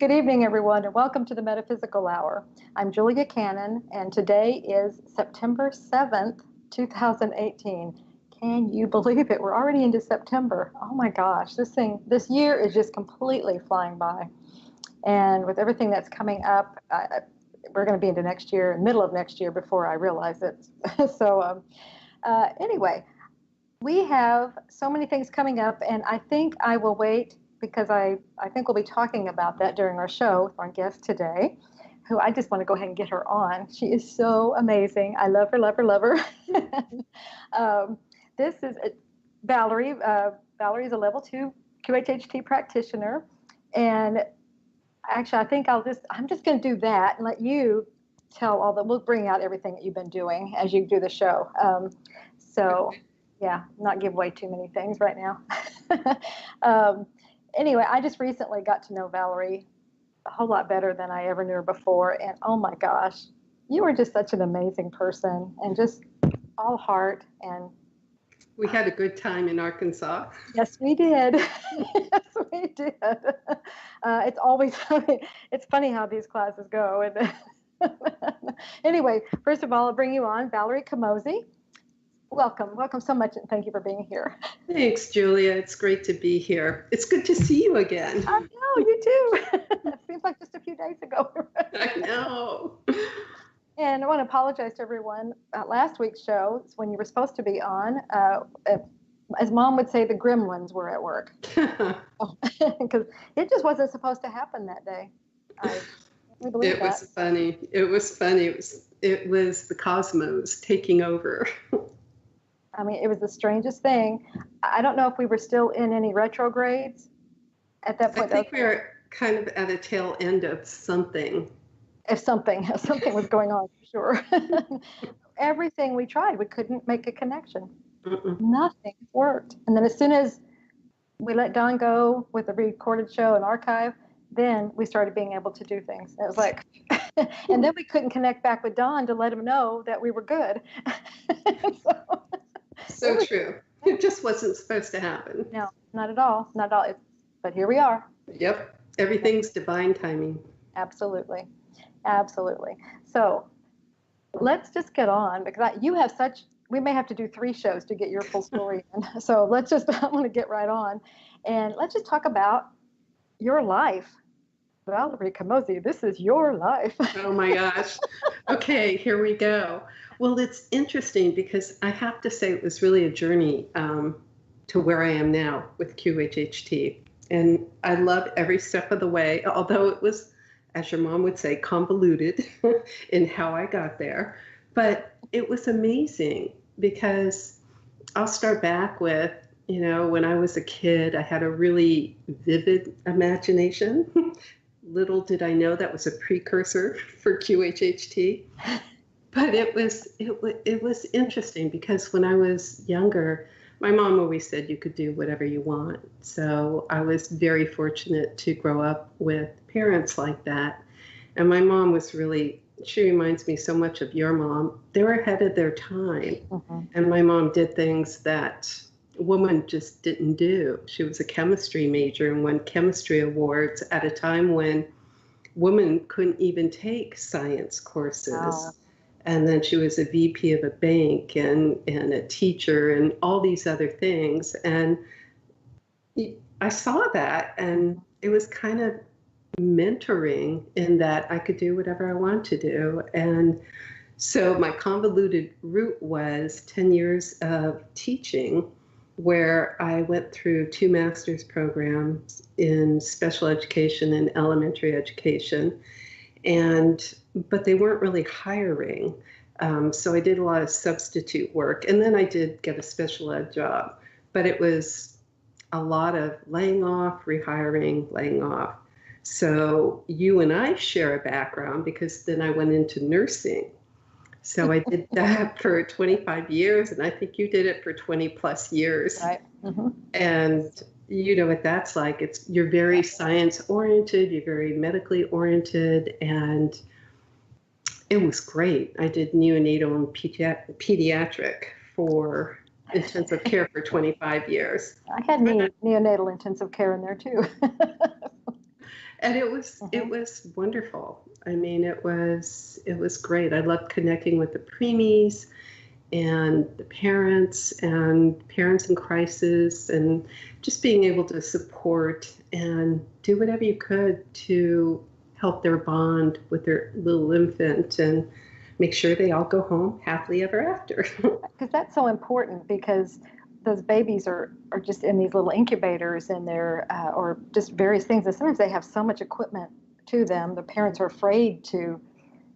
Good evening, everyone, and welcome to the Metaphysical Hour. I'm Julia Cannon, and today is September 7th, 2018. Can you believe it? We're already into September. Oh my gosh, this year is just completely flying by. And with everything that's coming up, we're going to be into next year, middle of next year before I realize it. Anyway, we have so many things coming up, and I think I will wait because I think we'll be talking about that during our show with our guest today, who I just want to go ahead and get her on. She is so amazing. I love her, love her, love her. This is Valerie. Valerie is a level 2 QHHT practitioner. And actually, I think I'm just going to do that and let you tell we'll bring out everything that you've been doing as you do the show. Yeah, not give away too many things right now. Anyway, I just recently got to know Valerie a whole lot better than I ever knew her before. And oh my gosh, you were just such an amazing person and just all heart. And we had a good time in Arkansas. Yes, we did. Yes, we did. It's always funny. It's funny how these classes go. And anyway, first of all, I'll bring you on, Valerie Camozzi. Welcome so much, and thank you for being here. Thanks, Julia. It's great to be here. It's good to see you again. I know, you too. It seems like just a few days ago. I know. And I want to apologize to everyone. Last week's show, when you were supposed to be on, as Mom would say, the gremlins were at work. Because it just wasn't supposed to happen that day. It was funny. It was the cosmos taking over. I mean, it was the strangest thing. I don't know if we were still in any retrogrades at that point. I think we were kind of at a tail end of something. If something was going on, for sure. Everything we tried, we couldn't make a connection. Nothing worked. And then as soon as we let Don go with the recorded show and archive, then we started being able to do things. It was like, and then we couldn't connect back with Don to let him know that we were good. So true. It just wasn't supposed to happen. No, not at all. Not at all. But here we are. Yep. Everything's divine timing. Absolutely. Absolutely. So let's just get on because we may have to do 3 shows to get your full story in. So I want to get right on. And let's just talk about your life. Valerie Camozzi, this is your life. Oh my gosh. Okay, here we go. Well, it's interesting because I have to say it was really a journey to where I am now with QHHT. And I love every step of the way, although it was, as your mom would say, convoluted in how I got there. But it was amazing because I'll start back with, when I was a kid, I had a really vivid imagination. Little did I know that was a precursor for QHHT. But it was interesting because when I was younger, my mom always said you could do whatever you want. So I was very fortunate to grow up with parents like that. And my mom she reminds me so much of your mom. They were ahead of their time. And my mom did things that a woman just didn't do. She was a chemistry major and won chemistry awards at a time when women couldn't even take science courses. Wow. And then she was a VP of a bank and a teacher and all these other things. And I saw that, and it was kind of mentoring in that I could do whatever I want to do. And so my convoluted route was 10 years of teaching, where I went through 2 master's programs in special education and elementary education. But they weren't really hiring. So I did a lot of substitute work. And then I did get a special ed job. But it was a lot of laying off, rehiring, laying off. So you and I share a background because then I went into nursing. So I did that for 25 years, and I think you did it for 20 plus years. Right. And you know what that's like. You're very science oriented, you're very medically oriented, and it was great. I did neonatal and pediatric for intensive care for 25 years. I had neonatal intensive care in there too. And it was wonderful. I mean, it was great. I loved connecting with the preemies and the parents and parents in crisis, and just being able to support and do whatever you could to help their bond with their little infant and make sure they all go home happily ever after. Because that's so important, because those babies are just in these little incubators and they're or just various things, and sometimes they have so much equipment to them, the parents are afraid to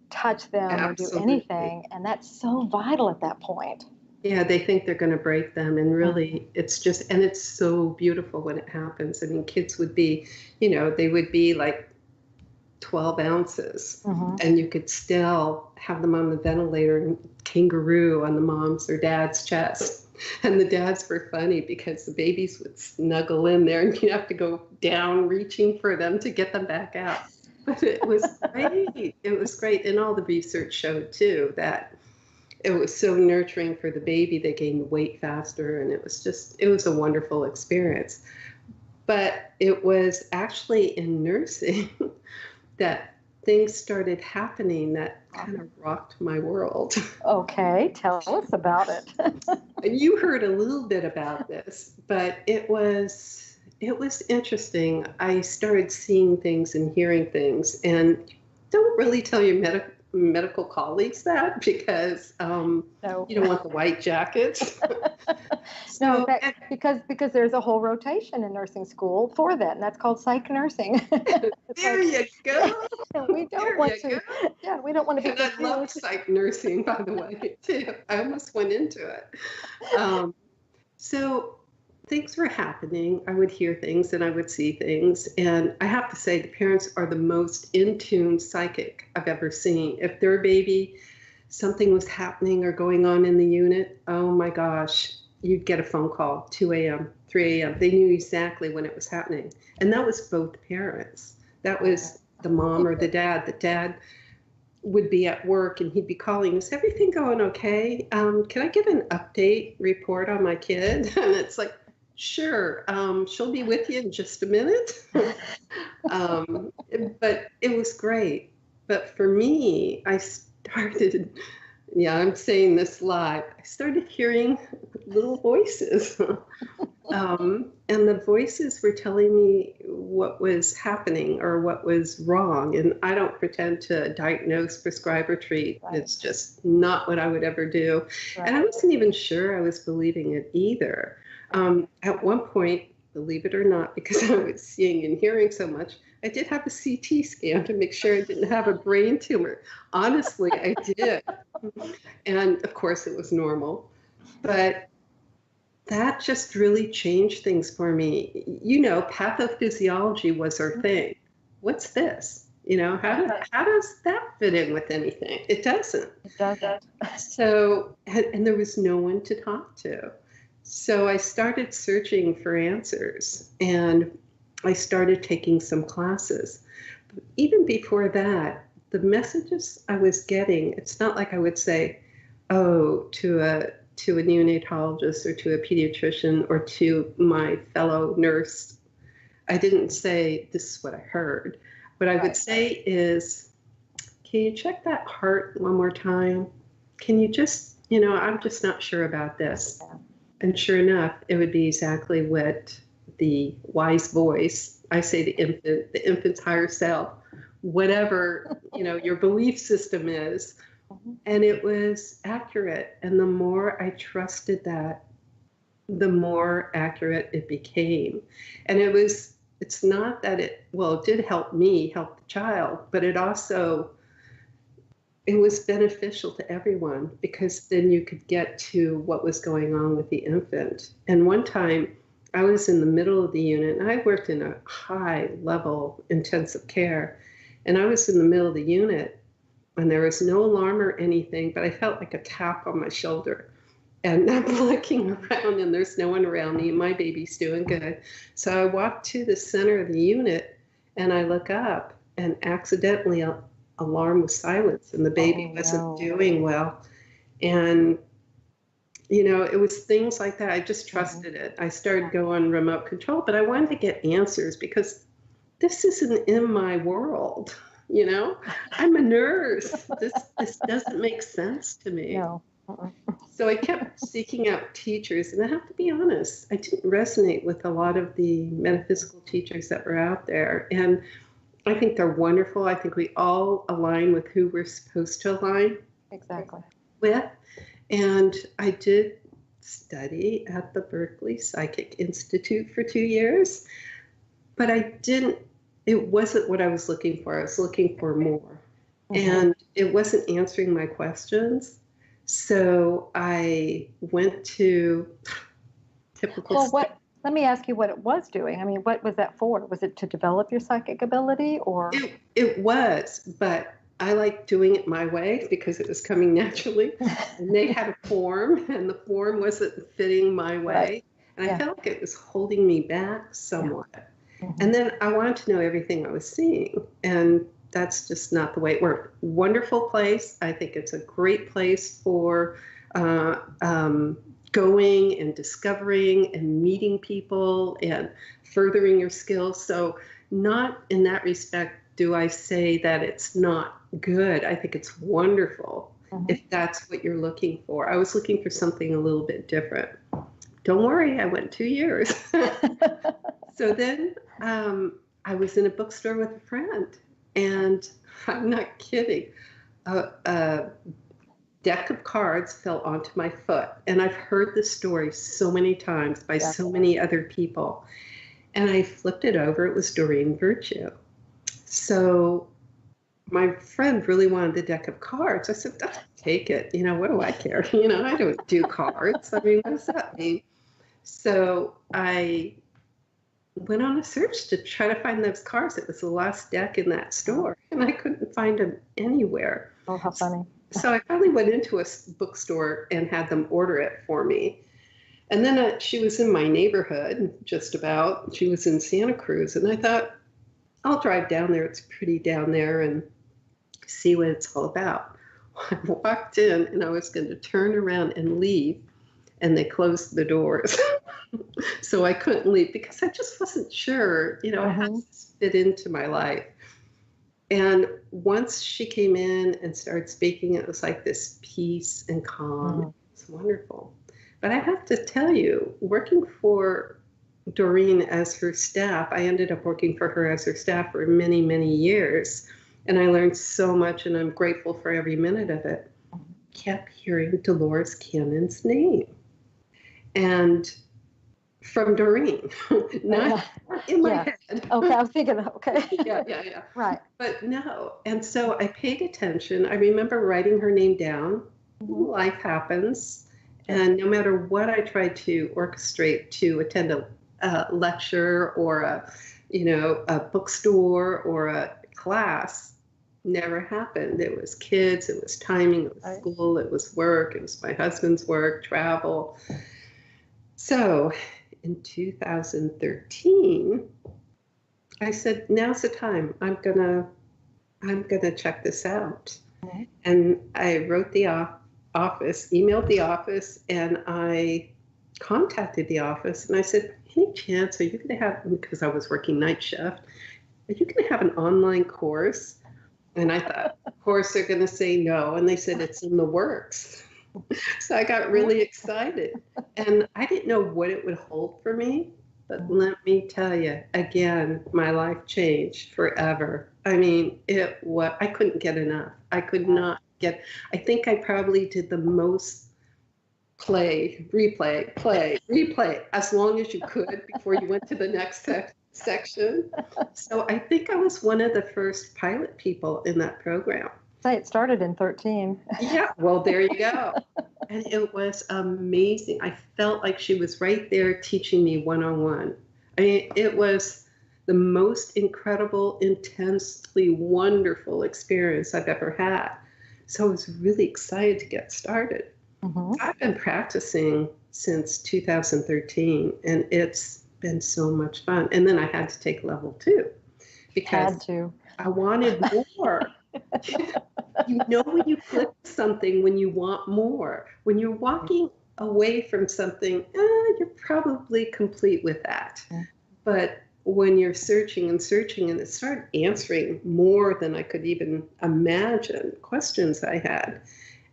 touch them Absolutely. or do anything, and that's so vital at that point. Yeah, they think they're going to break them, and really it's just, and it's so beautiful when it happens. I mean, kids would be, they would be like 12 ounces, and you could still have them on the ventilator and kangaroo on the mom's or dad's chest. And the dads were funny because the babies would snuggle in there and you'd have to go down reaching for them to get them back out. But it was great. It was great. And all the research showed too that it was so nurturing for the baby. They gained weight faster, and it was a wonderful experience. But it was actually in nursing that things started happening that kind of rocked my world. Okay, tell us about it. And you heard a little bit about this, but it was interesting. I started seeing things and hearing things, and don't really tell your medical colleagues that, because No. you don't want the white jackets. No, because there's a whole rotation in nursing school for that, and that's called psych nursing. There you go. We don't want to. Yeah, we don't want to be. And I love psych nursing, by the way, too. I almost went into it. So things were happening. I would hear things and I would see things. And I have to say, the parents are the most in tune psychic I've ever seen. If their baby, something was happening or going on in the unit, oh my gosh, you'd get a phone call, 2 a.m., 3 a.m. They knew exactly when it was happening. And that was both parents. That was the mom or the dad. The dad would be at work and he'd be calling, is everything going okay? Can I get an update report on my kid? And it's like, sure, she'll be with you in just a minute. But it was great. But for me, I started, I'm saying this live, I started hearing little voices. And the voices were telling me what was happening or what was wrong. And I don't pretend to diagnose, prescribe, or treat. Right. It's just not what I would ever do. Right. And I wasn't even sure I was believing it either. At one point, believe it or not, because I was seeing and hearing so much, I did have a CT scan to make sure I didn't have a brain tumor. Honestly, I did. And of course, it was normal. But that just really changed things for me. Pathophysiology was our thing. What's this? How does that fit in with anything? It doesn't. It doesn't. So, and there was no one to talk to. So I started searching for answers, and I started taking some classes. But even before that, the messages I was getting, it's not like I would say, oh, to a neonatologist or to a pediatrician or to my fellow nurse. I didn't say, this is what I heard. What I would say is, can you check that heart one more time? Can you just, I'm just not sure about this. And sure enough, it would be exactly what the wise voice, I say the infant's higher self, whatever, your belief system is. And it was accurate. And the more I trusted that, the more accurate it became. And it's not that it did help me help the child, but it was beneficial to everyone, because then you could get to what was going on with the infant. And one time I was in the middle of the unit, and I worked in a high level intensive care, and I was in the middle of the unit, and there was no alarm or anything, but I felt like a tap on my shoulder. And I'm looking around, and there's no one around me. My baby's doing good. So I walked to the center of the unit, and I look up, and accidentally alarm was silenced, and the baby wasn't doing well. And, it was things like that. I just trusted it. I started going remote control, but I wanted to get answers, because this isn't in my world. You know, I'm a nurse. This doesn't make sense to me. No. Uh-uh. So I kept seeking out teachers, and I have to be honest, I didn't resonate with a lot of the metaphysical teachers that were out there. And I think they're wonderful. I think we all align with who we're supposed to align Exactly. with. And I did study at the Berkeley Psychic Institute for 2 years, but it wasn't what I was looking for. I was looking for more. Mm-hmm. And it wasn't answering my questions. So I went to typical. Well, let me ask you what it was doing. I mean, what was that for? Was it to develop your psychic ability, or? It was, but I liked doing it my way because it was coming naturally. And they had a form, and the form wasn't fitting my way. Right. And I felt like it was holding me back somewhat. Yeah. Mm-hmm. And then I wanted to know everything I was seeing. And that's just not the way it worked. Wonderful place. I think it's a great place for going and discovering and meeting people and furthering your skills. So not in that respect do I say that it's not good. I think it's wonderful if that's what you're looking for. I was looking for something a little bit different. Don't worry, I went 2 years. So then I was in a bookstore with a friend, and I'm not kidding. A deck of cards fell onto my foot, and I've heard this story so many times by so many other people. And I flipped it over. It was Doreen Virtue. So my friend really wanted the deck of cards. I said, oh, take it. You know, what do I care? You know, I don't do cards. I mean, what does that mean? So I went on a search to try to find those cards. It was the last deck in that store, and I couldn't find them anywhere. Oh, how funny. So I finally went into a bookstore and had them order it for me. And then she was in my neighborhood, just about. She was in Santa Cruz, and I thought, I'll drive down there. It's pretty down there, and see what it's all about. I walked in, and I was going to turn around and leave, and they closed the doors. So I couldn't leave because I just wasn't sure, you know, how this fit into my life. And once she came in and started speaking, it was like this peace and calm. It's wonderful. But I have to tell you, working for Doreen as her staff, I ended up working for her as her staff for many, many years. And I learned so much, and I'm grateful for every minute of it. Kept hearing Dolores Cannon's name. And from Doreen, not in my head. Okay, I was thinking, okay. Yeah. Right. But no. And so I paid attention. I remember writing her name down. Life happens. And no matter what I tried to orchestrate to attend a lecture or a bookstore or a class, never happened. It was kids, it was timing, it was school, it was work, it was my husband's work, travel. So in 2013, I said, now's the time. I'm gonna check this out. And I wrote the office, emailed the office, and I contacted the office, and I said, any chance are you going to have, because I was working night shift, are you going to have an online course? And I thought, of course, they're going to say no. And they said, it's in the works. So I got really excited. And I didn't know what it would hold for me. But let me tell you, again, my life changed forever. I mean, I couldn't get enough. I could not get, I think I probably did the most play, replay, as long as you could before you went to the next section. So I think I was one of the first pilot people in that program. Say it started in 13. Yeah, well, there you go. And it was amazing. I felt like she was right there teaching me one-on-one. I mean, it was the most incredible, intensely wonderful experience I've ever had. So I was really excited to get started. I've been practicing since 2013, and it's been so much fun. And then I had to take level 2 because I wanted more. You know when you click something when you want more. When you're walking away from something, you're probably complete with that. But when you're searching and searching, and it started answering more than I could even imagine questions I had.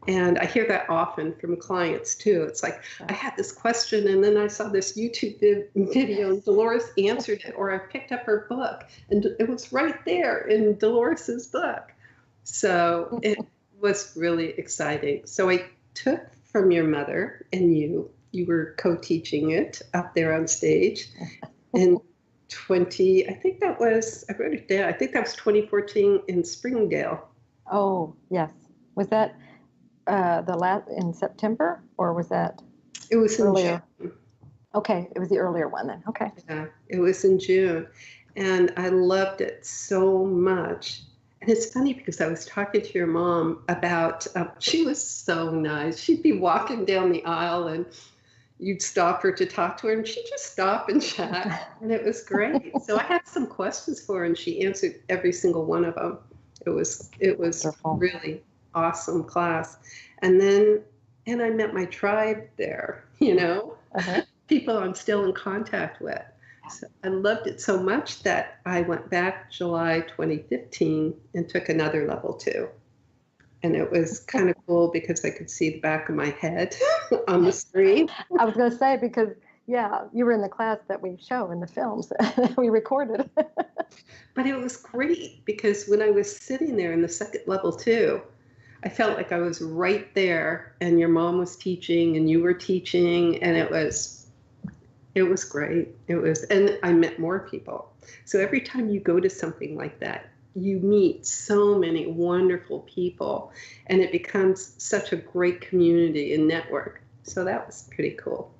And I hear that often from clients too. It's like, I had this question and then I saw this YouTube video and Dolores answered it, or I picked up her book and it was right there in Dolores's book. So it was really exciting. So I took from your mother, and you were co-teaching it up there on stage in I think that was, I wrote it down, I think that was 2014 in Springdale. Oh, yes. Was that in September, or was that? It was earlier? In June. Okay, it was the earlier one then. Okay. Yeah, it was in June, and I loved it so much. And it's funny because I was talking to your mom about, she was so nice. She'd be walking down the aisle and you'd stop her to talk to her and she'd just stop and chat. And it was great. So I had some questions for her and she answered every single one of them. It was Wonderful. really awesome class. And I met my tribe there, you know, people I'm still in contact with. So I loved it so much that I went back July 2015 and took another level 2. And it was kind of cool because I could see the back of my head on the screen. I was going to say, because, yeah, you were in the class that we show in the films that we recorded. But it was great because when I was sitting there in the second level 2, I felt like I was right there and your mom was teaching and you were teaching, and it was great. And I met more people. So every time you go to something like that, you meet so many wonderful people and it becomes such a great community and network. So that was pretty cool.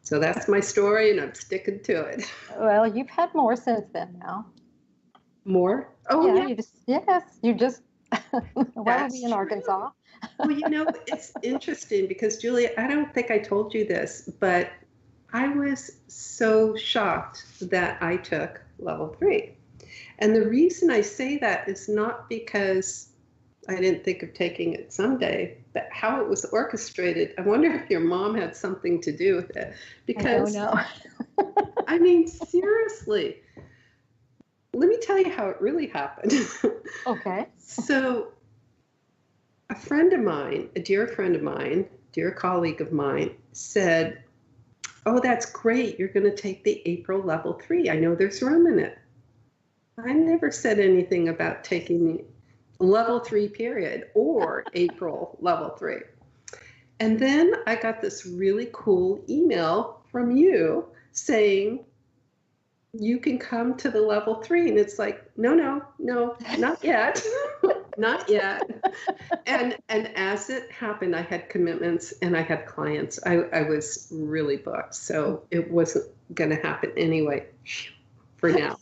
So that's my story and I'm sticking to it. Well, you've had more since then now. More? Oh, yeah. Yeah. You just, why were we in Arkansas? Well, you know, it's interesting because, Julia, I don't think I told you this, but I was so shocked that I took level 3. And the reason I say that is not because I didn't think of taking it someday, but how it was orchestrated. I wonder if your mom had something to do with it. Because, I don't know. I mean, seriously, let me tell you how it really happened. Okay. So a friend of mine, a dear friend of mine, dear colleague of mine, said, "Oh, that's great. You're going to take the April level 3. I know there's room in it." I never said anything about taking level 3 period or April level 3. And then I got this really cool email from you saying, "You can come to the level 3. And it's like, no, not yet. Not yet. And as it happened, I had commitments and I had clients. I was really booked. So it wasn't going to happen anyway for now.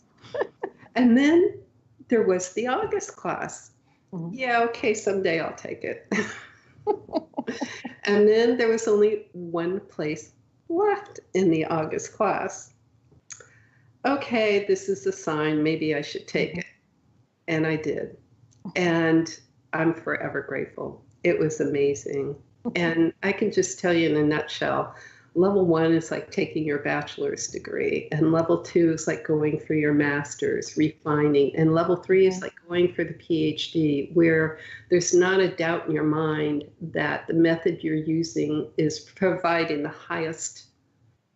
And then there was the August class. Mm-hmm. Yeah, okay, someday I'll take it. And then there was only one place left in the August class. Okay, this is a sign. Maybe I should take it. And I did. And I'm forever grateful. It was amazing. And I can just tell you in a nutshell, level 1 is like taking your bachelor's degree, and level 2 is like going for your master's, refining, and level 3 is like going for the PhD, where there's not a doubt in your mind that the method you're using is providing the highest,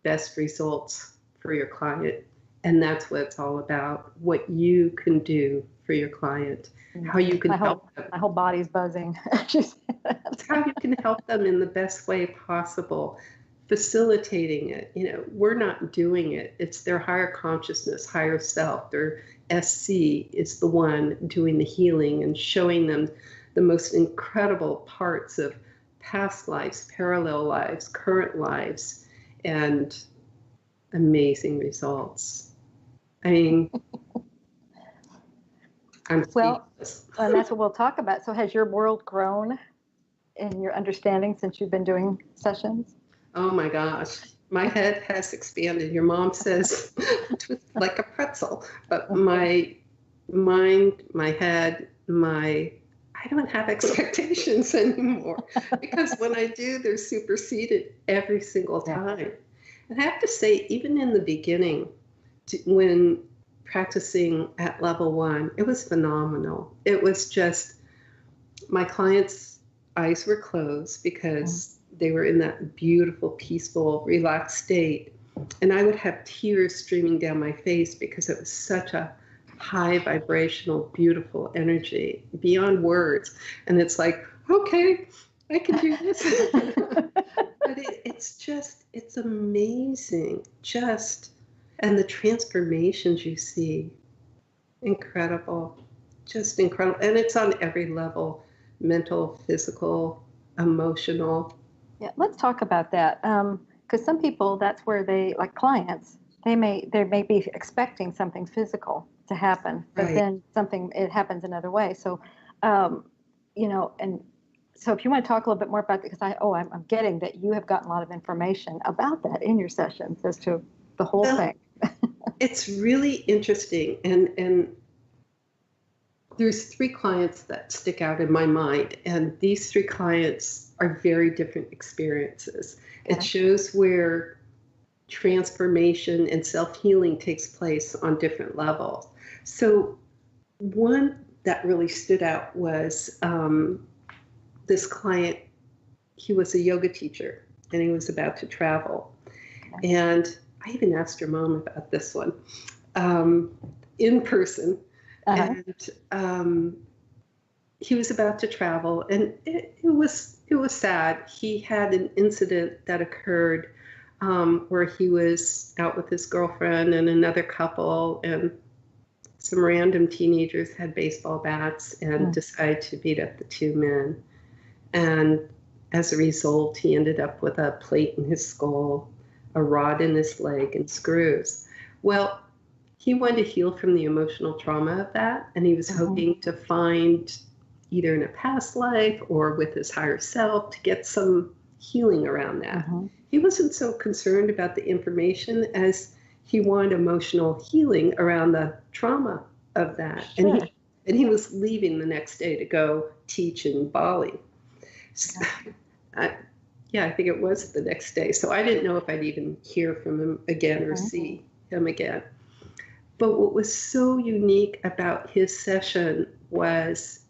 best results for your client. And that's what it's all about, what you can do for your client, how you can help them. My whole body's buzzing. It's how you can help them in the best way possible. Facilitating it. You know, we're not doing it. It's their higher consciousness, higher self. Their SC is the one doing the healing and showing them the most incredible parts of past lives, parallel lives, current lives, and amazing results. I mean, I'm speechless. And that's what we'll talk about. So has your world grown in your understanding since you've been doing sessions? Oh my gosh, my head has expanded. Your mom says like a pretzel, but my mind, my head, I don't have expectations anymore, because when I do, they're superseded every single time. And I have to say, even in the beginning, when practicing at level 1, it was phenomenal. It was just, my clients' eyes were closed because they were in that beautiful, peaceful, relaxed state. And I would have tears streaming down my face because it was such a high vibrational, beautiful energy beyond words. And it's like, okay, I can do this. But it's amazing. And the transformations you see, incredible, just incredible. And it's on every level, mental, physical, emotional. Yeah, let's talk about that. Because some people, that's where they, like clients, they may be expecting something physical to happen, but Right. then it happens another way. So, and so if you want to talk a little bit more about that, because I'm getting that you have gotten a lot of information about that in your sessions as to the whole thing. It's really interesting, and there's 3 clients that stick out in my mind, and these 3 clients are very different experiences. Okay. It shows where transformation and self-healing takes place on different levels. So one that really stood out was this client. He was a yoga teacher, and he was about to travel. Okay. And I even asked your mom about this one in person. Uh-huh. And he was about to travel, and it was sad. He had an incident that occurred where he was out with his girlfriend and another couple, and some random teenagers had baseball bats and decided to beat up the 2 men. And as a result, he ended up with a plate in his skull, a rod in his leg, and screws. Well, he wanted to heal from the emotional trauma of that, and he was hoping to find, either in a past life or with his higher self, to get some healing around that. He wasn't so concerned about the information as he wanted emotional healing around the trauma of that. Sure. And he was leaving the next day to go teach in Bali. So, I think it was the next day. So I didn't know if I'd even hear from him again or see him again. But what was so unique about his session was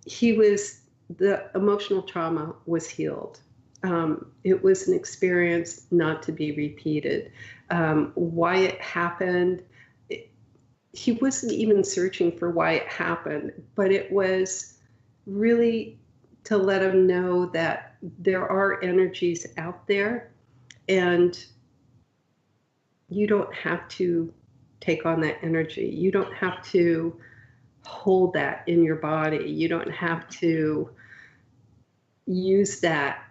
the emotional trauma was healed. It was an experience not to be repeated. Why it happened, he wasn't even searching for why it happened, but it was really to let him know that there are energies out there, and you don't have to take on that energy. You don't have to hold that in your body. You don't have to use that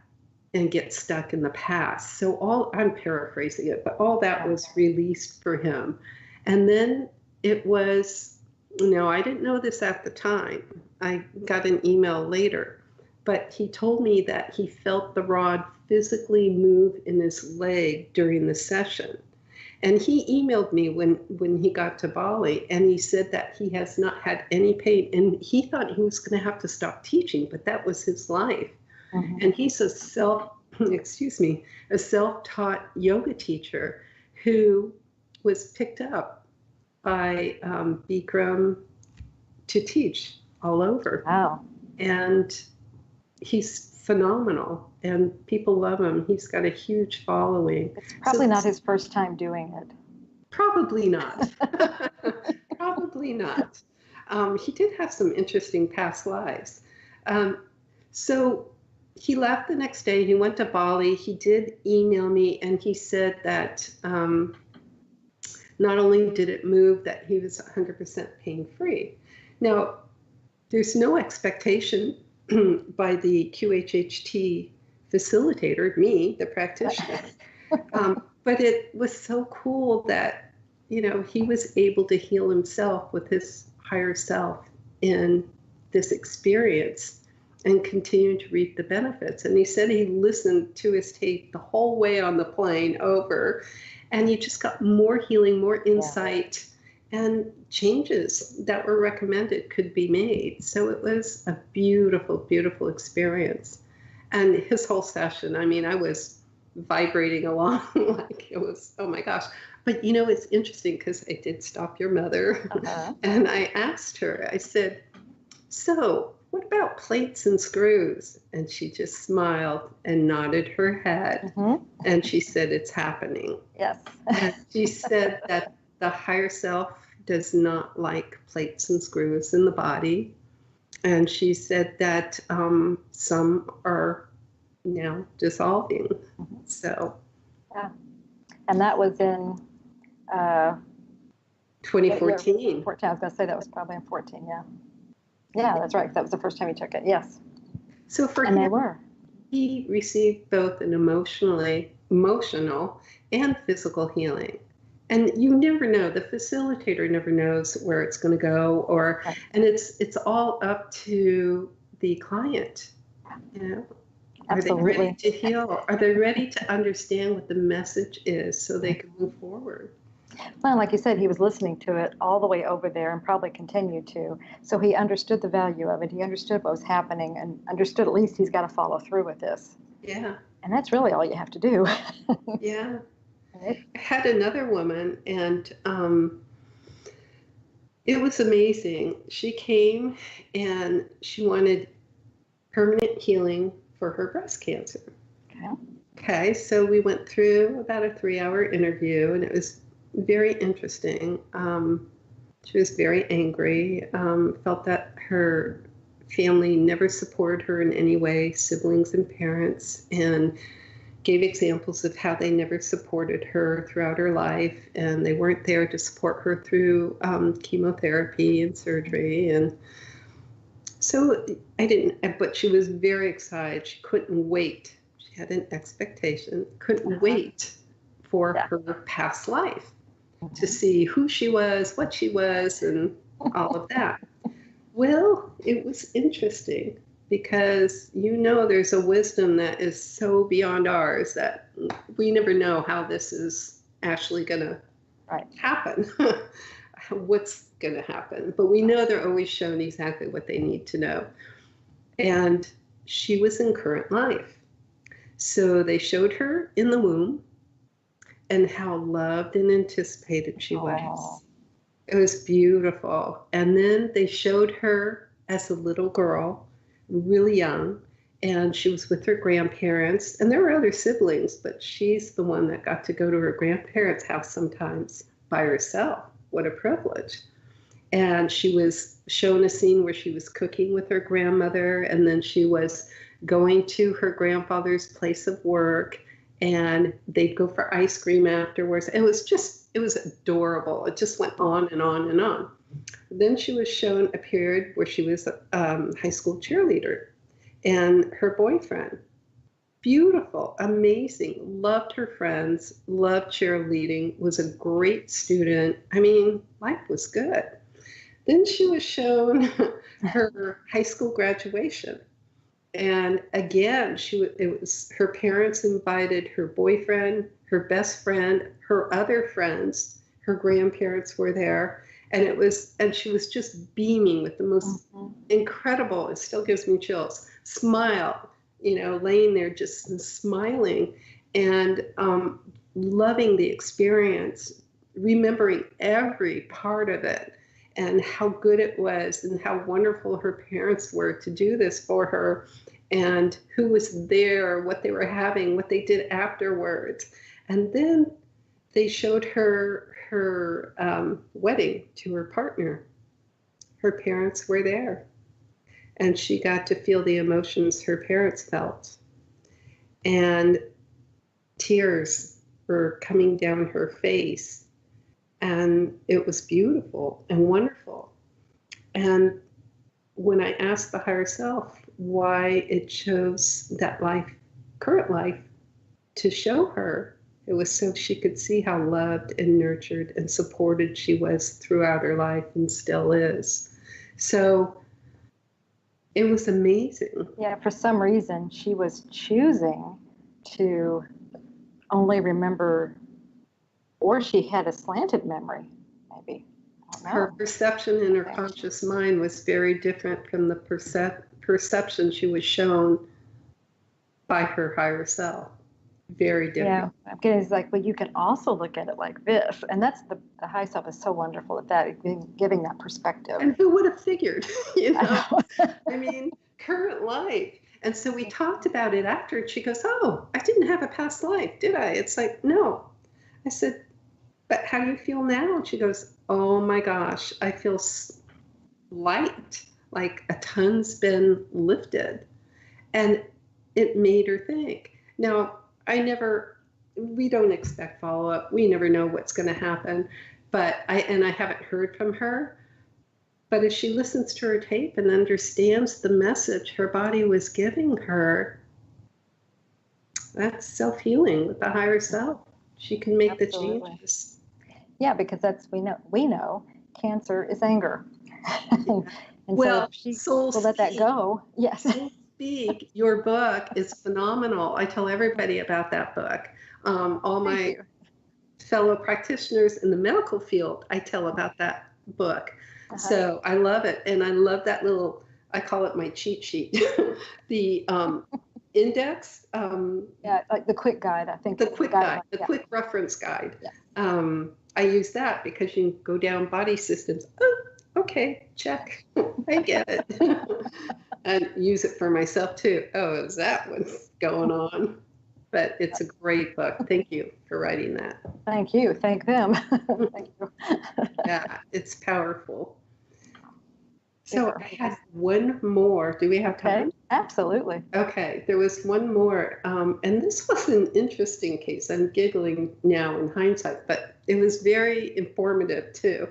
and get stuck in the past. So I'm paraphrasing it, but all that was released for him. And then it was, I didn't know this at the time. I got an email later, but he told me that he felt the rod physically move in his leg during the session. And he emailed me when he got to Bali, and he said that he has not had any pain, and he thought he was going to have to stop teaching, but that was his life. And he's a self-taught yoga teacher who was picked up by Bikram to teach all over. Wow. And he's phenomenal, and people love him. He's got a huge following. It's probably not his first time doing it. Probably not. Probably not. He did have some interesting past lives. So he left the next day. He went to Bali. He did email me, and he said that not only did it move, that he was 100% pain-free. Now, there's no expectation by the QHHT facilitator, me, the practitioner. But it was so cool that, he was able to heal himself with his higher self in this experience and continue to reap the benefits. And he said he listened to his tape the whole way on the plane over, and he just got more healing, more insight, and changes that were recommended could be made. So it was a beautiful, beautiful experience. And his whole session, I was vibrating along like it was, oh my gosh. But you know, it's interesting because I did stop your mother and I asked her, I said, so what about plates and screws? And she just smiled and nodded her head. And she said, it's happening. Yes. And she said that the higher self does not like plates and screws in the body. And she said that some are now dissolving. So. Yeah. And that was in 2014. 14. I was going to say that was probably in 14. Yeah. Yeah, that's right. That was the first time you took it. Yes. So for and him, they were. He received both an emotional and physical healing. And you never know. The facilitator never knows where it's going to go, and it's all up to the client. You know, Absolutely. Are they ready to heal? Are they ready to understand what the message is so they can move forward? Well, like you said, he was listening to it all the way over there and probably continued to. So he understood the value of it. He understood what was happening and understood at least he's got to follow through with this. Yeah. And that's really all you have to do. Yeah. I had another woman, and it was amazing. She came and she wanted permanent healing for her breast cancer. Okay, so we went through about a 3-hour interview, and it was very interesting. She was very angry, felt that her family never supported her in any way, siblings and parents, and gave examples of how they never supported her throughout her life, and they weren't there to support her through chemotherapy and surgery. And so but she was very excited. She couldn't wait. She had an expectation, couldn't wait for her past life to see who she was, what she was, and all of that. Well, it was interesting because there's a wisdom that is so beyond ours that we never know how this is actually going to happen, what's going to happen. But we know they're always shown exactly what they need to know. And she was in current life. So they showed her in the womb and how loved and anticipated she was. It was beautiful. And then they showed her as a little girl, really young, and she was with her grandparents. And there were other siblings, but she's the one that got to go to her grandparents' house sometimes by herself. What a privilege. And she was shown a scene where she was cooking with her grandmother, and then she was going to her grandfather's place of work, and they'd go for ice cream afterwards. It was adorable. It just went on and on and on. Then she was shown a period where she was a high school cheerleader, and her boyfriend, beautiful, amazing, loved her friends, loved cheerleading, was a great student. I mean, life was good. Then she was shown her high school graduation. And again, it was her parents invited her boyfriend, her best friend, her other friends, her grandparents were there. And she was just beaming with the most incredible, it still gives me chills, smile, laying there just smiling and loving the experience, remembering every part of it and how good it was and how wonderful her parents were to do this for her and who was there, what they were having, what they did afterwards. And then they showed her wedding to her partner. Her parents were there, and she got to feel the emotions her parents felt. And tears were coming down her face, and it was beautiful and wonderful. And when I asked the higher self why it chose that life, current life, to show her, it was so she could see how loved and nurtured and supported she was throughout her life and still is. So it was amazing. Yeah, for some reason, she was choosing to only remember, or she had a slanted memory, maybe. Her perception in her conscious mind was very different from the perception she was shown by her higher self. Very different. Yeah, I'm getting it's like, well, you can also look at it like this, and that's the high self is so wonderful at that, giving that perspective. And who would have figured, you know? I know. I mean, current life. And so we talked about it after, and she goes, "Oh, I didn't have a past life, did I?" It's like, no. I said, "But how do you feel now?" And she goes, "Oh my gosh, I feel light, like a ton's been lifted." And it made her think. Now, we don't expect follow-up. We never know what's going to happen. But I haven't heard from her. But as she listens to her tape and understands the message her body was giving her, that's self-healing with the higher self. She can make Absolutely. the changes. Yeah, because we know cancer is anger. And Well, so if she Soul will let that Speak. go, yes. Soul Speak, your book is phenomenal. I tell everybody about that book. All my fellow practitioners in the medical field, I tell about that book. So I love it. And I love that little, I call it my cheat sheet. The index. Yeah, like the quick guide, I think. The quick guide, the quick reference guide. Yeah. I use that because you can go down body systems. Oh, okay, check. I get it. And use it for myself too. Oh, is that what's going on? But it's a great book. Thank you for writing that. Thank you. Thank them. Thank you. Yeah, it's powerful. So I had one more. Do we have time? Okay, absolutely. Okay, there was one more. And this was an interesting case. I'm giggling now in hindsight, but it was very informative too,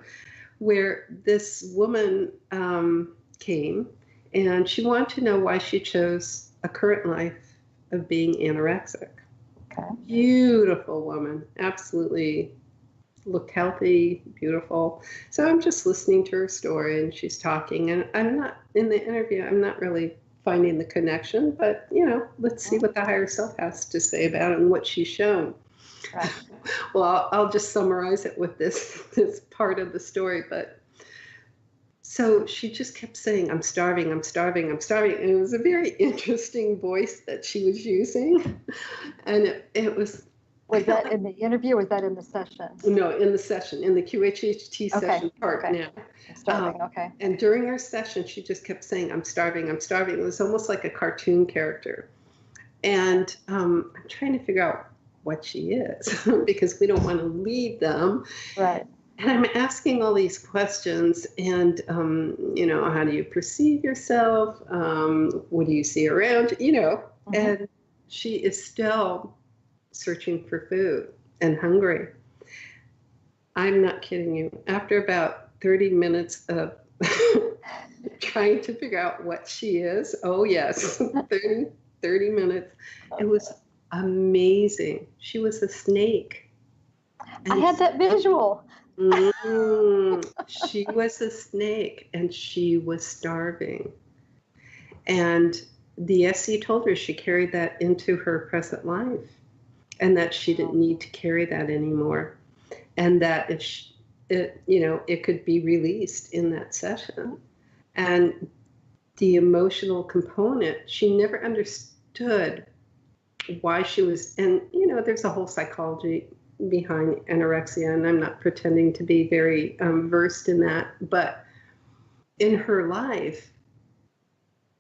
where this woman came and she wanted to know why she chose a current life of being anorexic. Okay. Beautiful woman, absolutely looked healthy, beautiful. So I'm just listening to her story and she's talking, and I'm not in the interview, I'm not really finding the connection, but let's see what the higher self has to say about it and what she's shown. Right. Well, I'll just summarize it with this part of the story, but so she just kept saying, "I'm starving, I'm starving, I'm starving." And it was a very interesting voice that she was using. And it was... Was that in the interview or was that in the session? No, in the session, in the QHHT session part now. I'm starving, okay. And during her session, she just kept saying, "I'm starving, I'm starving." It was almost like a cartoon character. And I'm trying to figure out what she is because we don't want to leave them. Right. And I'm asking all these questions and, how do you perceive yourself? What do you see around? And she is still searching for food and hungry. I'm not kidding you. After about 30 minutes of trying to figure out what she is, oh yes, 30 minutes, it was amazing. She was a snake. And I had that visual. She was a snake and she was starving. And the SC told her she carried that into her present life and that she didn't need to carry that anymore. And that if it could be released in that session. And the emotional component, she never understood why she was, and there's a whole psychology behind anorexia, and I'm not pretending to be very versed in that, but in her life,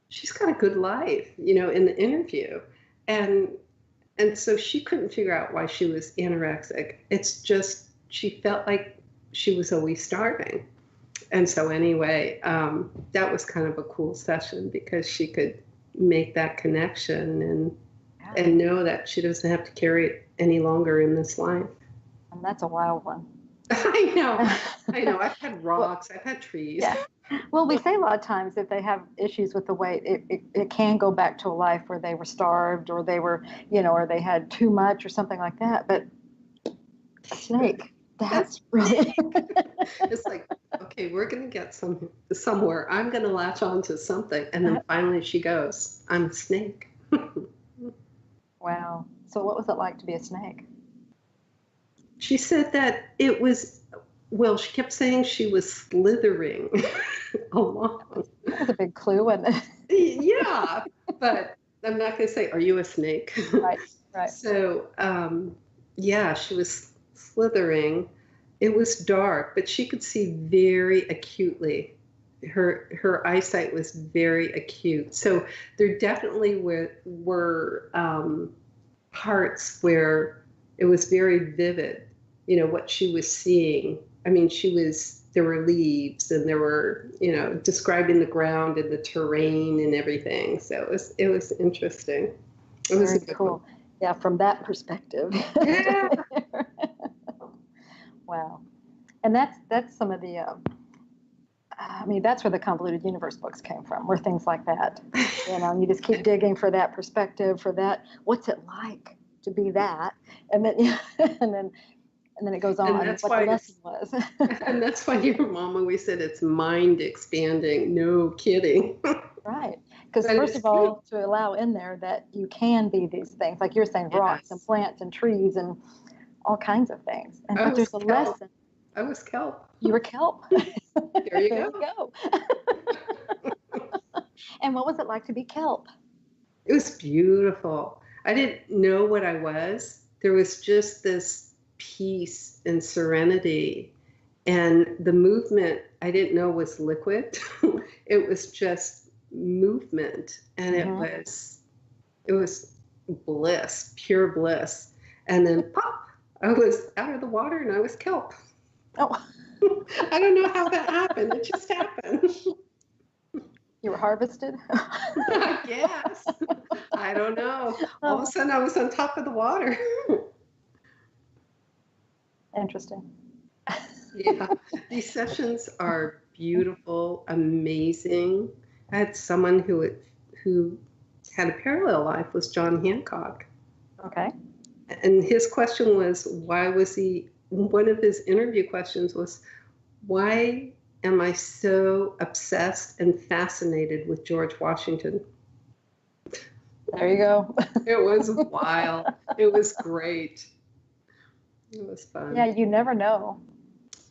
she's got a good life, in the interview. And so she couldn't figure out why she was anorexic. It's just, she felt like she was always starving. And so anyway, that was kind of a cool session because she could make that connection and know that she doesn't have to carry it any longer in this life. And that's a wild one. I know. I've had rocks, I've had trees. Yeah. Well, we say a lot of times if they have issues with the weight, it can go back to a life where they were starved or they were, or they had too much or something like that. But a snake, that's really... It's like, okay, we're going to get somewhere. I'm going to latch on to something. And then finally she goes, "I'm a snake." Wow. So what was it like to be a snake? She said that it was, well, she kept saying she was slithering along. That was a big clue, wasn't it? Yeah, but I'm not going to say, "Are you a snake?" Right. Right. So, yeah, she was slithering. It was dark, but she could see very acutely. Her eyesight was very acute. So there definitely were parts where it was very vivid, what she was seeing. I mean, there were leaves and there were, describing the ground and the terrain and everything. So it was interesting. It was Very cool. Yeah, from that perspective. Yeah. Wow. And that's some of the, I mean, that's where the Convoluted Universe books came from, were things like that. And you just keep digging for that perspective, for that, what's it like to be that? And then, and then it goes on, what the lesson was. And that's why your mom always said it's mind expanding. No kidding. Right. Because first of all, to allow in there that you can be these things, like you're saying, rocks and plants and trees and all kinds of things. And but there's a lesson. I was kelp. You were kelp. There you go. And what was it like to be kelp? It was beautiful. I didn't know what I was. There was just this peace and serenity. And the movement, I didn't know was liquid. It was just movement. And it was bliss, pure bliss. And then pop, I was out of the water and I was kelp. Oh. I don't know how that happened. It just happened. You were harvested? I guess. I don't know. All of a sudden I was on top of the water. Interesting. Yeah. These sessions are beautiful, amazing. I had someone who had a parallel life, was John Hancock. Okay. And his question was, one of his interview questions was, why am I so obsessed and fascinated with George Washington? There you go. It was wild. It was great. It was fun. Yeah, you never know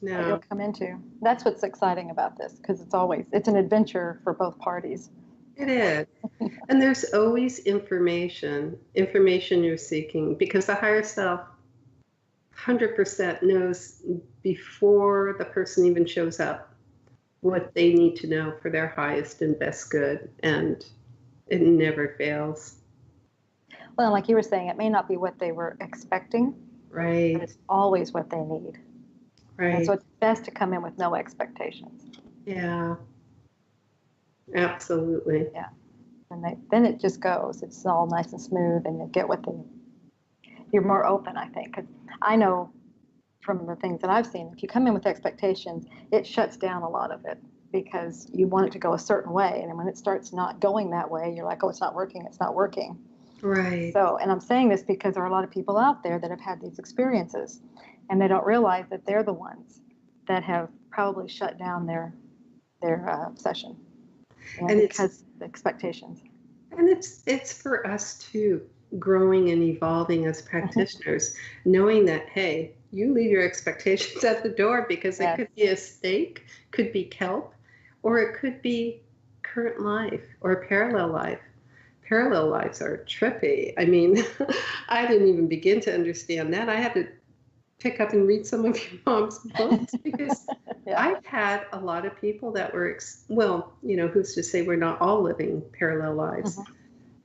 what you'll come into. That's what's exciting about this, because it's an adventure for both parties. It is. And there's always information you're seeking, because the higher self 100% knows before the person even shows up what they need to know for their highest and best good, and it never fails. Well, like you were saying, it may not be what they were expecting, right? But it's always what they need, right? And so it's best to come in with no expectations. Yeah, absolutely. Yeah, and then it just goes. It's all nice and smooth, and you get you're more open, I think, because I know from the things that I've seen, if you come in with expectations, it shuts down a lot of it, because you want it to go a certain way. And when it starts not going that way, you're like, oh, it's not working. Right. So, and I'm saying this because there are a lot of people out there that have had these experiences, and they don't realize that they're the ones that have probably shut down their session. And because the expectations. And it's for us too, growing and evolving as practitioners, knowing that, hey, you leave your expectations at the door, because it could be a steak, could be kelp, or it could be current life or a parallel life. Parallel lives are trippy. I mean, I didn't even begin to understand that. I had to pick up and read some of your mom's books, because I've had a lot of people that were, who's to say we're not all living parallel lives.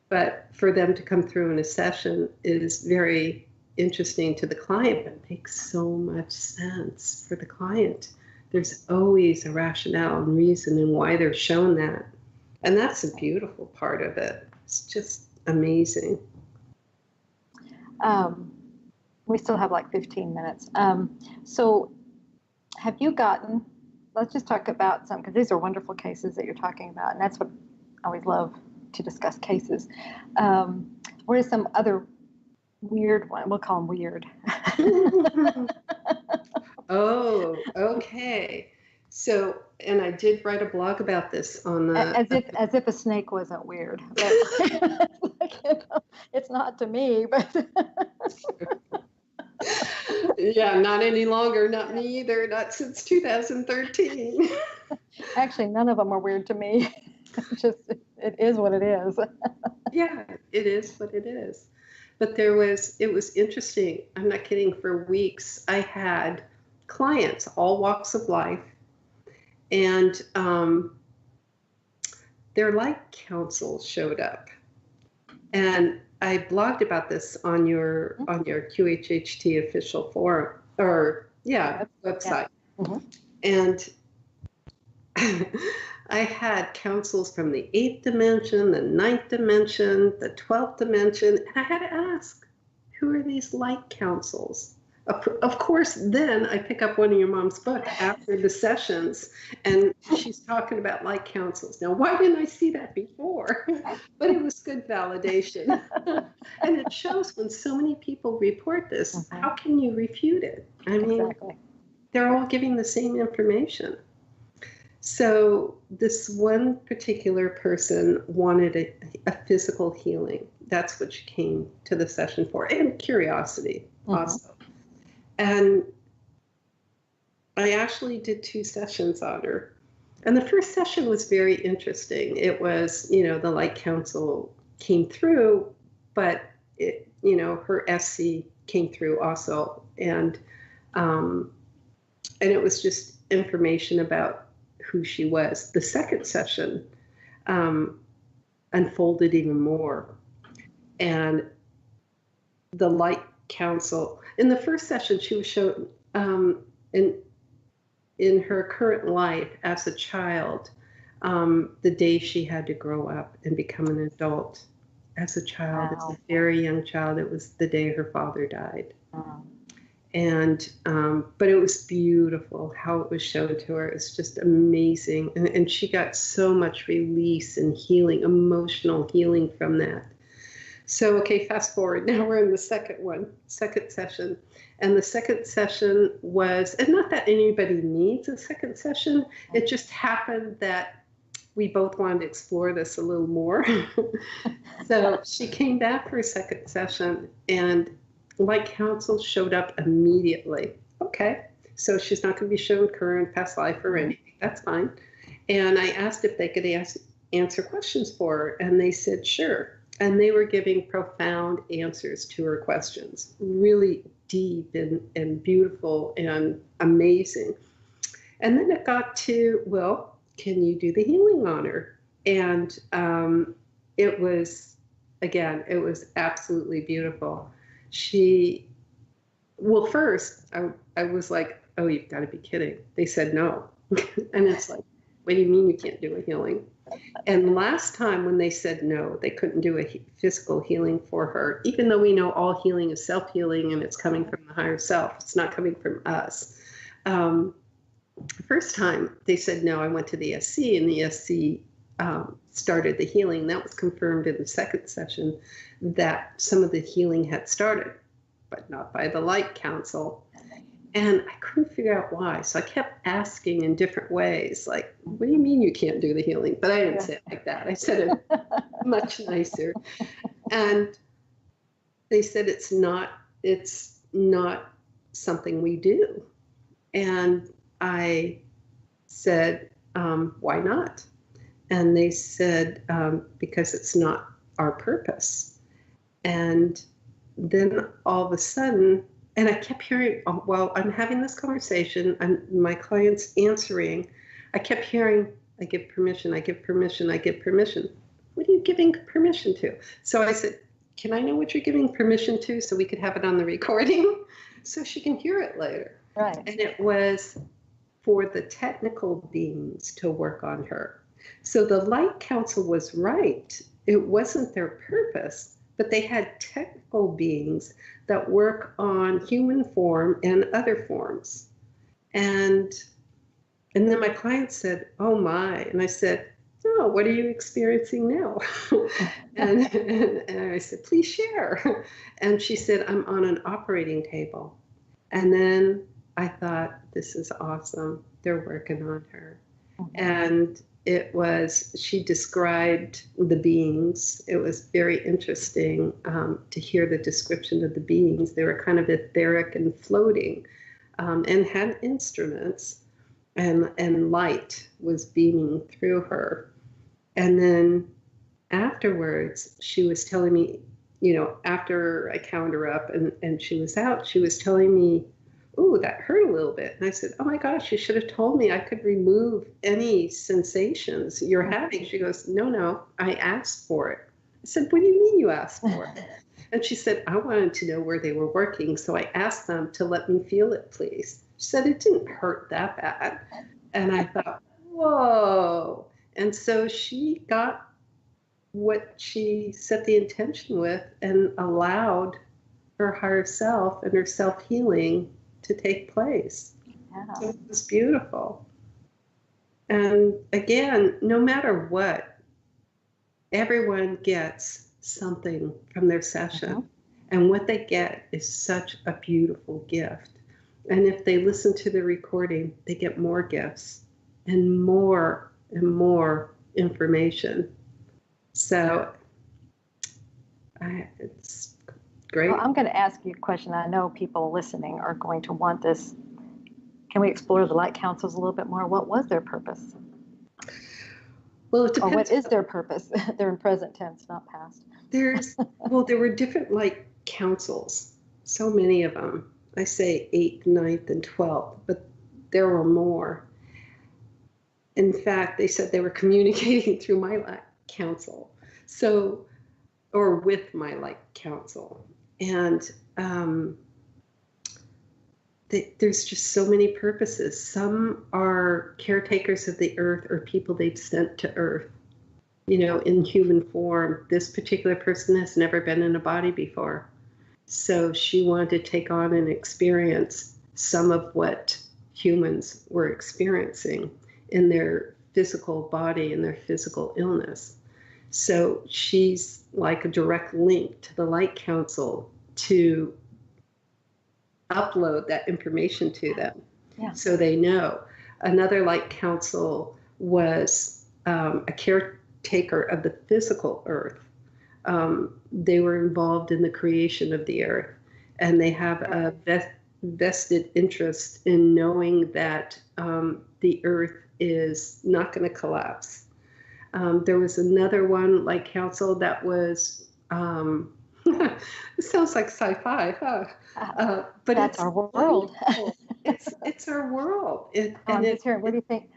But for them to come through in a session is very interesting to the client, but makes so much sense for the client. There's always a rationale and reason and why they're shown that. And that's a beautiful part of it. It's just amazing. We still have like 15 minutes. So have you let's just talk about some, because these are wonderful cases that you're talking about, and that's what I always love to discuss cases. What are some other weird one? We'll call them weird. Oh, okay. So, and I did write a blog about this on the... As if a snake wasn't weird. It's not to me, but... Yeah, not any longer. Not me either. Not since 2013. Actually, none of them are weird to me. It is what it is. Yeah, it is what it is. But it was interesting. I'm not kidding. For weeks, I had clients, all walks of life, and their light council showed up. And I blogged about this on your QHHT official forum, or website. Mm-hmm. And I had councils from the 8th dimension, the 9th dimension, the 12th dimension, and I had to ask, who are these light councils? Of course, then I pick up one of your mom's book after the sessions, and she's talking about light councils. Now, why didn't I see that before? But it was good validation. And it shows when so many people report this, Mm-hmm. how can you refute it? I mean, Exactly. they're all giving the same information. So this one particular person wanted a physical healing. That's what she came to the session for, and curiosity also. And I actually did 2 sessions on her. And the first session was very interesting. It was, the light council came through, but her SC came through also. And it was just information about who she was. The second session unfolded even more. And the light council, in the first session, she was shown in her current life as a child, the day she had to grow up and become an adult. As a child, as a very young child, it was the day her father died. Wow. And but it was beautiful how it was shown to her. It's just amazing, and she got so much release and healing, emotional healing from that. So okay, fast forward. Now we're in the second session, and the second session was, and not that anybody needs a second session. It just happened that we both wanted to explore this a little more. So she came back for a second session, and light council showed up immediately. Okay, so she's not going to be shown current, past life, or anything. That's fine. And I asked if they could answer questions for her, and they said sure. And they were giving profound answers to her questions, really deep and beautiful and amazing. And then it got to, well, can you do the healing on her? And it was absolutely beautiful. First, I was like, oh, you've got to be kidding. They said no. And it's like, what do you mean you can't do a healing? And last time when they said no, they couldn't do a physical healing for her, even though we know all healing is self-healing and it's coming from the higher self. It's not coming from us. The first time they said no, I went to the SC, and the SC started the healing. That was confirmed in the second session that some of the healing had started, but not by the light council. And I couldn't figure out why. So I kept asking in different ways, like, what do you mean you can't do the healing? But I didn't say it like that. I said it much nicer. And they said it's not something we do. And I said, why not? And they said, because it's not our purpose. And then all of a sudden, and I kept hearing, while I'm having this conversation, and my client's answering, I kept hearing, I give permission, I give permission, I give permission. What are you giving permission to? So I said, can I know what you're giving permission to so we could have it on the recording so she can hear it later? Right. And it was for the technical beings to work on her. So the light council was right. It wasn't their purpose, but they had technical beings that work on human form and other forms. And then my client said, oh my. And I said, oh, what are you experiencing now? and I said, please share. And she said, I'm on an operating table. And then I thought, this is awesome. They're working on her. And she described the beings. It was very interesting to hear the description of the beings. They were kind of etheric and floating, and had instruments, and light was beaming through her. And then afterwards, she was telling me after I counted her up and she was out, she was telling me, "Ooh, that hurt a little bit." And I said, "Oh my gosh, you should have told me I could remove any sensations you're having." She goes, "No, I asked for it." I said, "What do you mean you asked for it?" And she said, "I wanted to know where they were working, so I asked them to let me feel it, please." She said, "It didn't hurt that bad." And I thought, whoa. And so she got what she set the intention with and allowed her higher self and her self-healing to take place. Yeah. So it was beautiful. And again, no matter what, everyone gets something from their session. And what they get is such a beautiful gift. And if they listen to the recording, they get more gifts and more information. So it's great. Well, I'm going to ask you a question. I know people listening are going to want this. Can we explore the light councils a little bit more? What was their purpose? Well, it depends. Or what is their purpose? They're in present tense, not past. There were different light councils, so many of them. I say 8th, 9th, and 12th, but there were more. In fact, they said they were communicating through my light council, or with my light council. And there's just so many purposes. Some are caretakers of the earth or people they've sent to earth, in human form. This particular person has never been in a body before. So she wanted to take on and experience some of what humans were experiencing in their physical body and their physical illness. So she's like a direct link to the Light Council to upload that information to them, so they know. Another Light Council was a caretaker of the physical earth. They were involved in the creation of the earth, and they have a vested interest in knowing that the earth is not going to collapse. There was another one, Light Council, that was it sounds like sci-fi, huh? But that's our world. it's our world. Where do you think?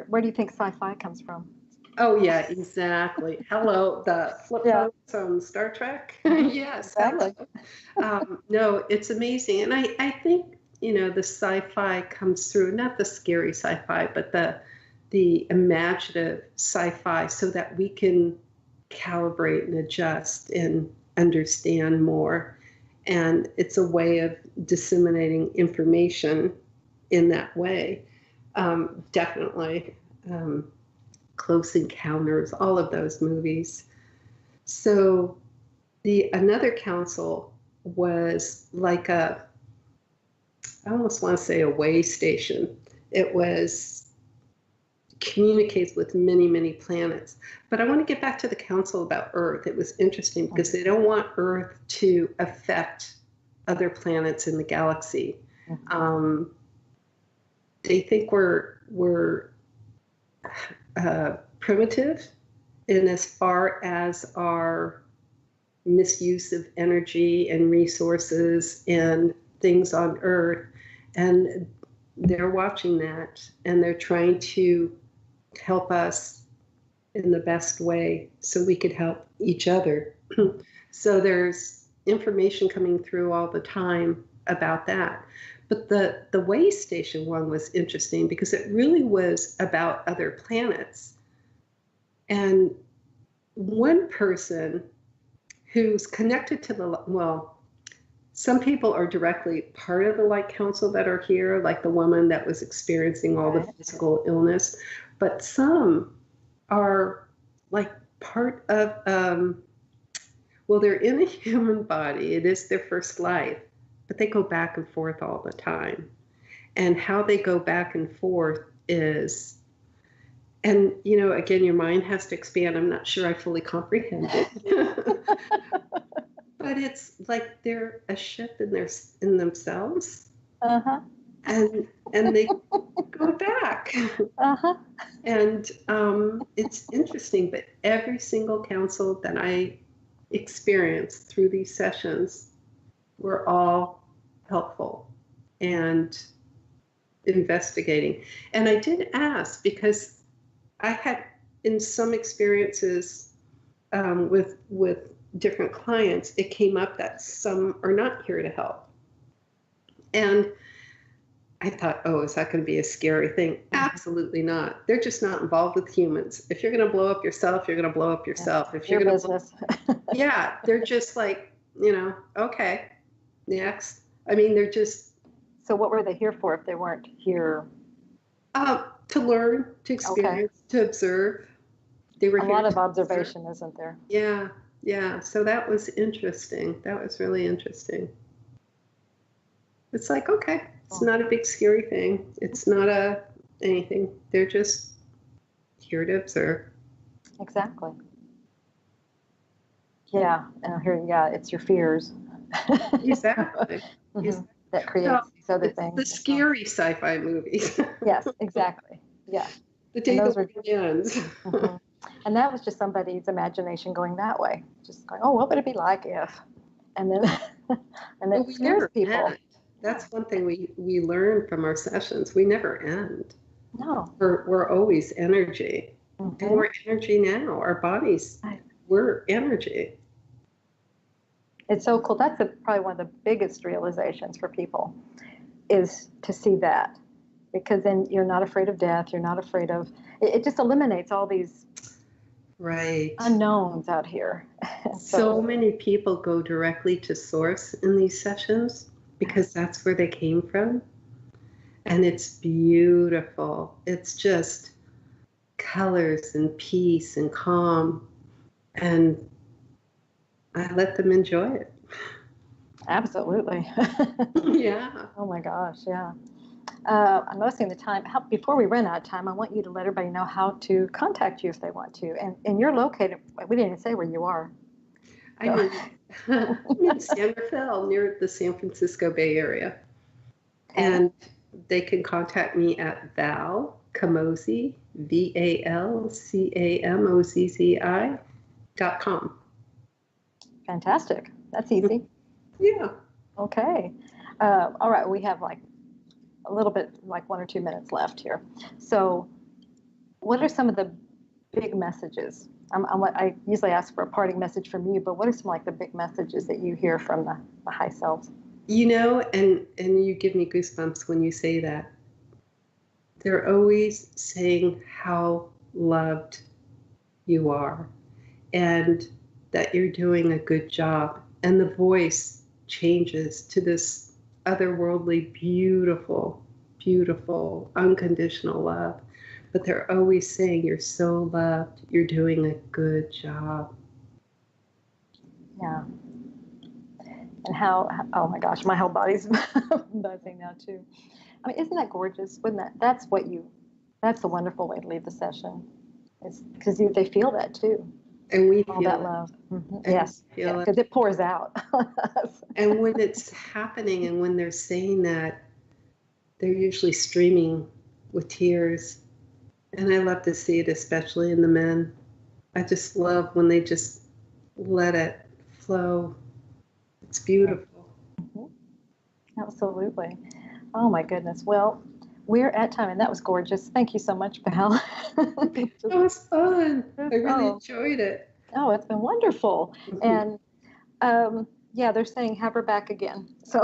Where do you think sci-fi comes from? Oh yeah, exactly. Hello, the flip phones on Star Trek. Yes, exactly. No, it's amazing, and I think the sci-fi comes through, not the scary sci-fi, but the imaginative sci-fi, so that we can calibrate and adjust and understand more. And it's a way of disseminating information in that way. Definitely. Close Encounters, all of those movies. So another council was like I almost want to say a way station. It communicates with many planets. But I want to get back to the council about Earth. It was interesting because they don't want Earth to affect other planets in the galaxy. They think we're primitive in as far as our misuse of energy and resources and things on Earth, and they're watching that, and they're trying to help us in the best way so we could help each other. So there's information coming through all the time about that. But the way station one was interesting because it really was about other planets. And one person who's connected to some people are directly part of the Light Council that are here, like the woman that was experiencing all the physical illness, but some are like part of, they're in a human body. It is their first life, but they go back and forth all the time. And how they go back and forth is, and, again, your mind has to expand. I'm not sure I fully comprehend it. But it's like they're a ship in themselves. And they go back. And it's interesting, but every single council that I experienced through these sessions were all helpful and investigating. And I did ask because I had, in some experiences with different clients, it came up that some are not here to help. And I thought, oh, is that going to be a scary thing? Absolutely not. They're just not involved with humans. If you're going to blow up yourself, you're going to blow up yourself. If you're Your going business. Yeah, they're just like, okay, next. I mean, they're just. So what were they here for if they weren't here? To learn, to experience, to observe. They were a here lot of to observation, observe. isn't there? Yeah. So that was interesting. That was really interesting. It's like, okay, it's not a big scary thing. It's not anything. They're just here to observe. Exactly. Yeah, and here, it's your fears. Exactly. That creates these other things. The scary sci-fi movies. Yes, exactly. Yeah. The day the world ends. And that was just somebody's imagination going that way, just going, oh, what would it be like if? And then, and then it scares people. End. That's one thing we learn from our sessions. We never end. No. We're always energy. And we're energy now. Our bodies, we're energy. It's so cool. That's probably one of the biggest realizations for people, is to see that. Because then you're not afraid of death. You're not afraid of, it just eliminates all these unknowns out here. So many people go directly to source in these sessions because that's where they came from. And it's beautiful. It's just colors and peace and calm. And I let them enjoy it. Absolutely. Yeah. Oh my gosh, yeah. I'm noticing the time. Before we run out of time, I want you to let everybody know how to contact you if they want to. And you're located, we didn't even say where you are. I'm in San Rafael, near the San Francisco Bay Area. And they can contact me at Val Camozzi, VALCAMOZZI.com. Fantastic. That's easy. Yeah. Okay. All right. We have like a little bit, like 1 or 2 minutes left here. So what are some of the big messages? I usually ask for a parting message from you, but what are some like the big messages that you hear from the high selves? And you give me goosebumps when you say that. They're always saying how loved you are and that you're doing a good job. And the voice changes to this otherworldly, beautiful, beautiful, unconditional love. But they're always saying you're so loved, you're doing a good job. Yeah. And oh my gosh, my whole body's buzzing now too. I mean, isn't that gorgeous? That's the wonderful way to leave the session, is because they feel that too. And we all feel that it. love. Yes, because it pours out. And when it's happening and when they're saying that, they're usually streaming with tears. And I love to see it, especially in the men. I just love when they just let it flow. It's beautiful. Absolutely. Oh my goodness. Well, we're at time, and that was gorgeous. Thank you so much, Val. It was fun. I really enjoyed it. Oh, it's been wonderful. And they're saying have her back again. So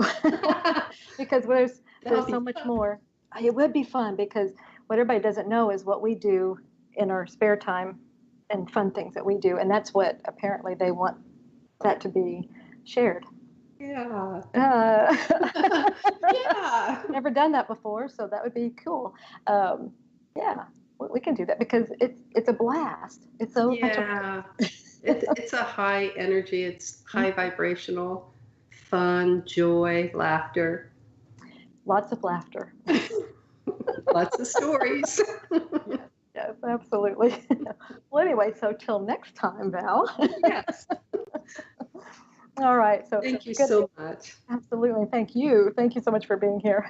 because there's so much more. It would be fun, because what everybody doesn't know is what we do in our spare time and fun things that we do. And that's what apparently they want that to be shared. Yeah. Never done that before, so that would be cool. We can do that because it's a blast. It's so much it's a high energy. It's high vibrational, fun, joy, laughter. Lots of laughter. Lots of stories. Yes, absolutely. Well, anyway, so till next time, Val. Yes. All right. So thank you so much. Absolutely. Thank you. Thank you so much for being here.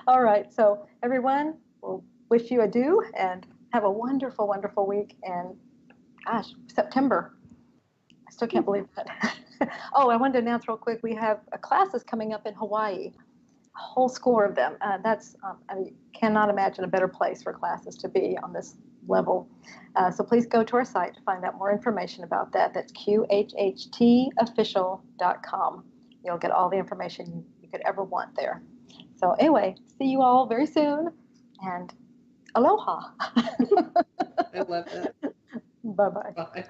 All right. So everyone, we'll wish you adieu and have a wonderful, wonderful week. And gosh, September. I still can't believe that. Oh, I wanted to announce real quick, we have classes coming up in Hawaii, a whole score of them. I cannot imagine a better place for classes to be on this level. So please go to our site to find out more information about that. That's QHHTofficial.com. You'll get all the information you could ever want there. So anyway, see you all very soon, and aloha. I love that. Bye-bye. Bye.